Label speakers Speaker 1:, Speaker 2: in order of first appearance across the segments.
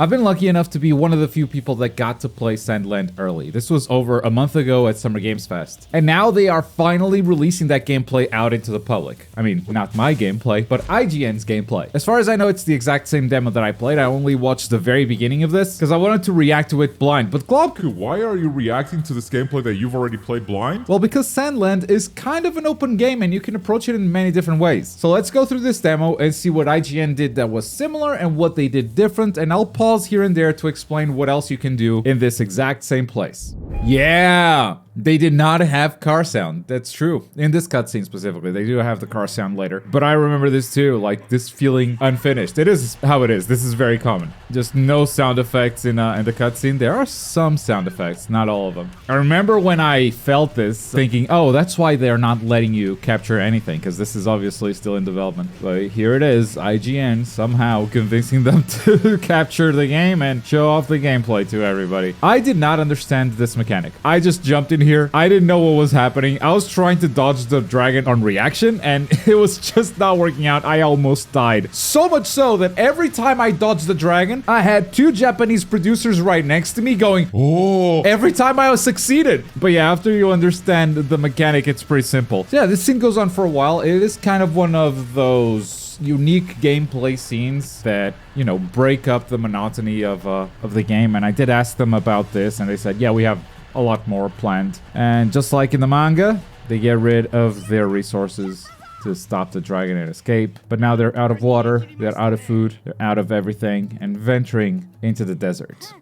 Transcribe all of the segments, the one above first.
Speaker 1: I've been lucky enough to be one of the few people that got to play SandLand early. This was over a month ago at Summer Games Fest. And now they are finally releasing that gameplay out into the public. I mean, not my gameplay, but IGN's gameplay. As far as I know, it's the exact same demo that I played. I only watched the very beginning of this because I wanted to react to it blind. But Globku,
Speaker 2: Why are you reacting to this gameplay that you've already played blind?
Speaker 1: well, because SandLand is kind of an open game and you can approach it in many different ways. So let's go through this demo and see what IGN did that was similar and what they did different, and I'll pause here and there to explain what else you can do in this exact same place. Yeah! They did not have car sound. That's true. In this cutscene specifically, they do have the car sound later. But I remember this too, like this feeling unfinished. It is how it is. This is very common. Just no sound effects in the cutscene. There are some sound effects, not all of them. I remember when I felt this, thinking, oh, that's why they're not letting you capture anything, because this is obviously still in development. But here it is, IGN somehow convincing them to capture the game and show off the gameplay to everybody. I did not understand this mechanic. I just jumped in here. I didn't know what was happening. I was trying to dodge the dragon on reaction and it was just not working out. I almost died. So much so that every time I dodged the dragon, I had two Japanese producers right next to me going, oh, every time I was succeeded. But yeah, after you understand the mechanic, it's pretty simple. So yeah, this scene goes on for a while. It is kind of one of those unique gameplay scenes that, you know, break up the monotony of the game. And I did ask them about this and they said, yeah, we have a lot more planned. And just like in the manga, they get rid of their resources to stop the dragon and escape. But now they're out of water, they're out of food, they're out of everything, and venturing into the desert.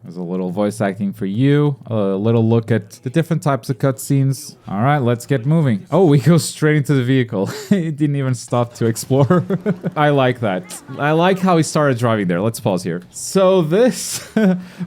Speaker 1: There's a little voice acting for you, a little look at the different types of cutscenes. All right, let's get moving. Oh, we go straight into the vehicle. It didn't even stop to explore. I like that. I like how he started driving there. Let's pause here. So this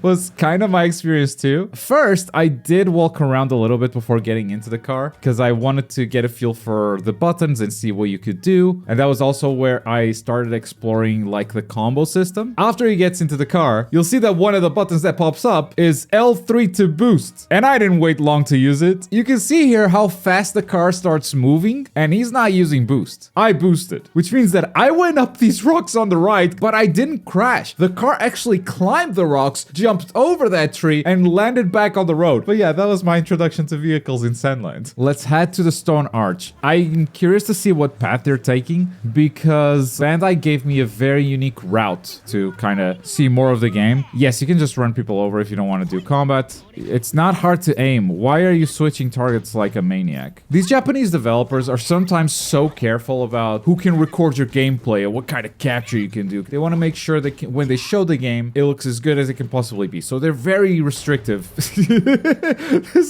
Speaker 1: was kind of my experience too. First, I did walk around a little bit before getting into the car because I wanted to get a feel for the buttons and see what you could do. And that was also where I started exploring like the combo system. After he gets into the car, you'll see that one of the buttons that pops up is L3 to boost. And I didn't wait long to use it. You can see here how fast the car starts moving, and he's not using boost. I boosted, which means that I went up these rocks on the right, but I didn't crash. The car actually climbed the rocks, jumped over that tree, and landed back on the road. But yeah, that was my introduction to vehicles in SandLand. Let's head to the stone arch. I'm curious to see what path they're taking, because Bandai gave me a very unique route to kind of see more of the game. Yes, you can just run people over if you don't want to do combat. It's not hard to aim. Why are you switching targets like a maniac? These Japanese developers are sometimes so careful about who can record your gameplay and what kind of capture you can do. They want to make sure that when they show the game, it looks as good as it can possibly be. So they're very restrictive. This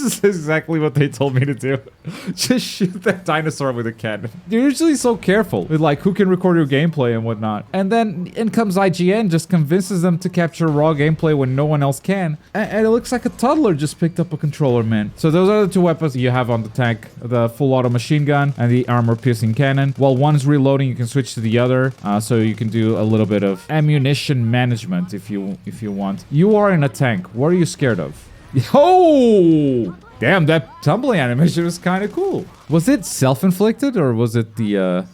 Speaker 1: is exactly what they told me to do. Just shoot that dinosaur with a cannon. They're usually so careful with like who can record your gameplay and whatnot. And then in comes IGN, just convinces them to capture raw gameplay when no one else can. And it looks like a toddler just picked up a controller, man. So those are the two weapons you have on the tank. The full auto machine gun and the armor piercing cannon. While one's reloading, you can switch to the other. So you can do a little bit of ammunition management if you want. You are in a tank. What are you scared of? Oh! Damn, that tumbling animation was kind of cool. Was it self-inflicted or was it the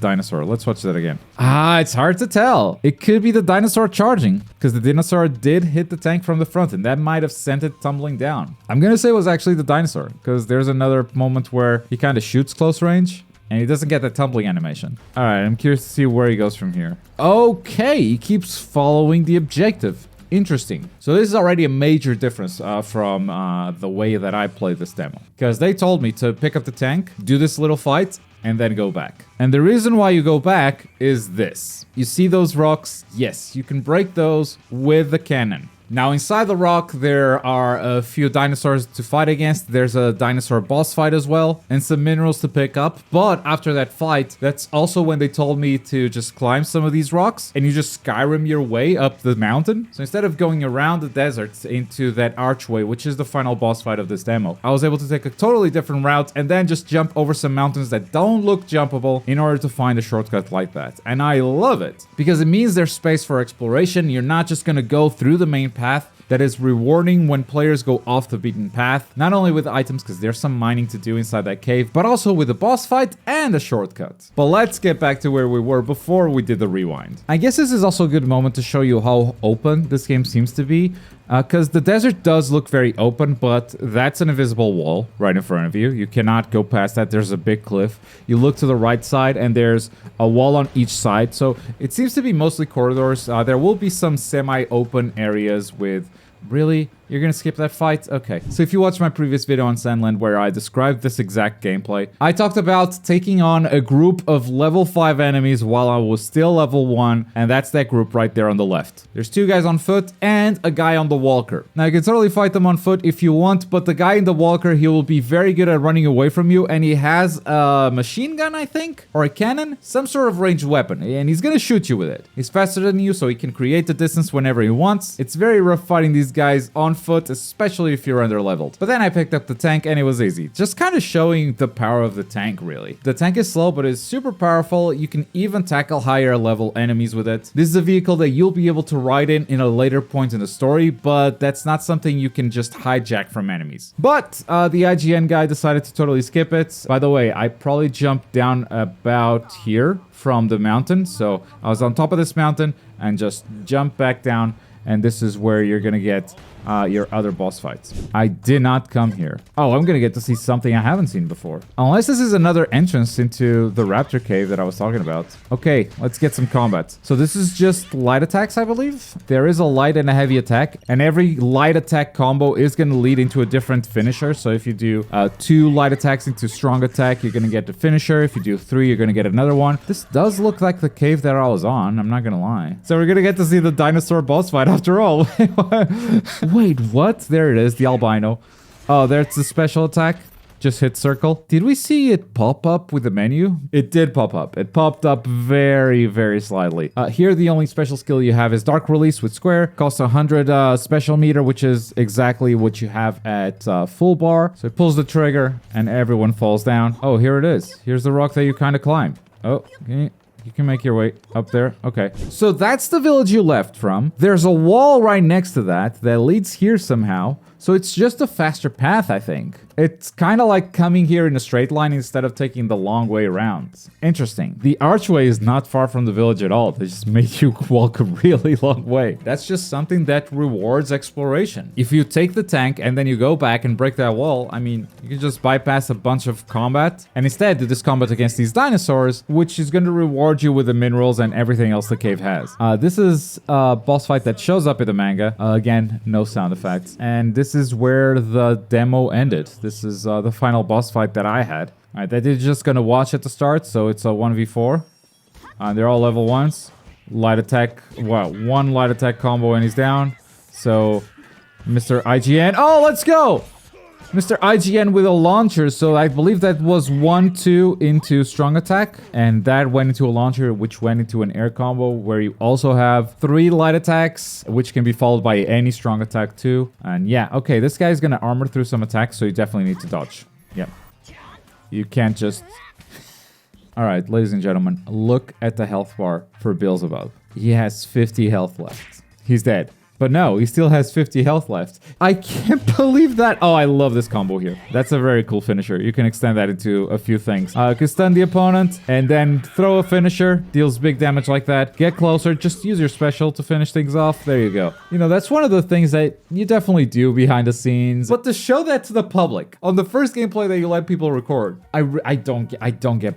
Speaker 1: dinosaur? Let's watch that again. It's hard to tell. It could be the dinosaur charging, because the dinosaur did hit the tank from the front, and that might have sent it tumbling down. I'm gonna say it was actually the dinosaur, because there's another moment where he kind of shoots close range, and he doesn't get that tumbling animation. All right, I'm curious to see where he goes from here. Okay, he keeps following the objective. Interesting. So this is already a major difference from the way that I played this demo. Because they told me to pick up the tank, do this little fight, and then go back. And the reason why you go back is this. You see those rocks? Yes, you can break those with the cannon. Now inside the rock, there are a few dinosaurs to fight against. There's a dinosaur boss fight as well, and some minerals to pick up. But after that fight, that's also when they told me to just climb some of these rocks, and you just Skyrim your way up the mountain. So instead of going around the desert into that archway, which is the final boss fight of this demo, I was able to take a totally different route and then just jump over some mountains that don't look jumpable in order to find a shortcut like that. And I love it, because it means there's space for exploration. You're not just gonna go through the main path. that is rewarding when players go off the beaten path, not only with items because there's some mining to do inside that cave, but also with a boss fight and a shortcut. But let's get back to where we were before we did the rewind. I guess this is also a good moment to show you how open this game seems to be. Because the desert does look very open, but that's an invisible wall right in front of you. You cannot go past that. There's a big cliff. You look to the right side, and there's a wall on each side. So it seems to be mostly corridors. There will be some semi-open areas with... Really? You're gonna skip that fight? Okay. So if you watched my previous video on SandLand where I described this exact gameplay, I talked about taking on a group of level 5 enemies while I was still level 1, and that's that group right there on the left. There's 2 guys on foot and a guy on the walker. Now you can totally fight them on foot if you want, but the guy in the walker, he will be very good at running away from you, and he has a machine gun, I think? Or a cannon? Some sort of ranged weapon, and he's gonna shoot you with it. He's faster than you, so he can create the distance whenever he wants. It's very rough fighting these guys on foot, especially if you're under-leveled. But then I picked up the tank and it was easy. Just kind of showing the power of the tank, really. The tank is slow, but it's super powerful. You can even tackle higher level enemies with it. This is a vehicle that you'll be able to ride in a later point in the story, but that's not something you can just hijack from enemies. But the IGN guy decided to totally skip it. By the way, I probably jumped down about here from the mountain. So I was on top of this mountain and just jumped back down. And this is where you're gonna get your other boss fights. I did not come here. Oh, I'm gonna get to see something I haven't seen before. Unless this is another entrance into the raptor cave that I was talking about. Okay, let's get some combat. So this is just light attacks, I believe. There is a light and a heavy attack, and every light attack combo is gonna lead into a different finisher. So if you do 2 light attacks into strong attack, you're gonna get the finisher. If you do 3, you're gonna get another one. This does look like the cave that I was on, I'm not gonna lie. So we're gonna get to see the dinosaur boss fight after all. Wait, what? There it is, the albino. Oh, there's the special attack. Just hit circle. Did we see it pop up with the menu? It did pop up. It popped up very, very slightly. Here, the only special skill you have is Dark Release with Square. Costs 100 special meter, which is exactly what you have at full bar. So it pulls the trigger and everyone falls down. Oh, here it is. Here's the rock that you kind of climbed. Oh, okay. You can make your way up there. Okay. So that's the village you left from. There's a wall right next to that leads here somehow. So it's just a faster path, I think. It's kind of like coming here in a straight line instead of taking the long way around. Interesting. The archway is not far from the village at all. They just made you walk a really long way. That's just something that rewards exploration. If you take the tank and then you go back and break that wall, I mean, you can just bypass a bunch of combat and instead do this combat against these dinosaurs, which is going to reward you with the minerals and everything else the cave has. This is a boss fight that shows up in the manga. Again, no sound effects. And this is where the demo ended. This is the final boss fight that I had. All right, that is just gonna watch at the start, so it's a 1v4. They're all level 1s. Light attack, well, 1 light attack combo and he's down. So, Mr. IGN, oh, let's go! Mr. IGN with a launcher, so I believe that was 1-2 into strong attack, and that went into a launcher, which went into an air combo, where you also have 3 light attacks, which can be followed by any strong attack too. And yeah, okay, this guy's gonna armor through some attacks, so you definitely need to dodge. Yep. You can't just... Alright, ladies and gentlemen, look at the health bar for Beelzebub. He has 50 health left. He's dead. But no, he still has 50 health left. I can't believe that. Oh, I love this combo here. That's a very cool finisher. You can extend that into a few things. You can stun the opponent and then throw a finisher. Deals big damage like that. Get closer. Just use your special to finish things off. There you go. You know, that's one of the things that you definitely do behind the scenes. But to show that to the public on the first gameplay that you let people record, I don't get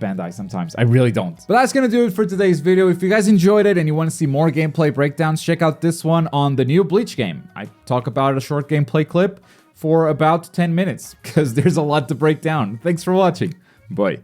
Speaker 1: Bandai sometimes. I really don't. But that's gonna do it for today's video. If you guys enjoyed it and you want to see more gameplay breakdowns, check out this one on the new Bleach game. I talk about a short gameplay clip for about 10 minutes because there's a lot to break down. Thanks for watching. Bye.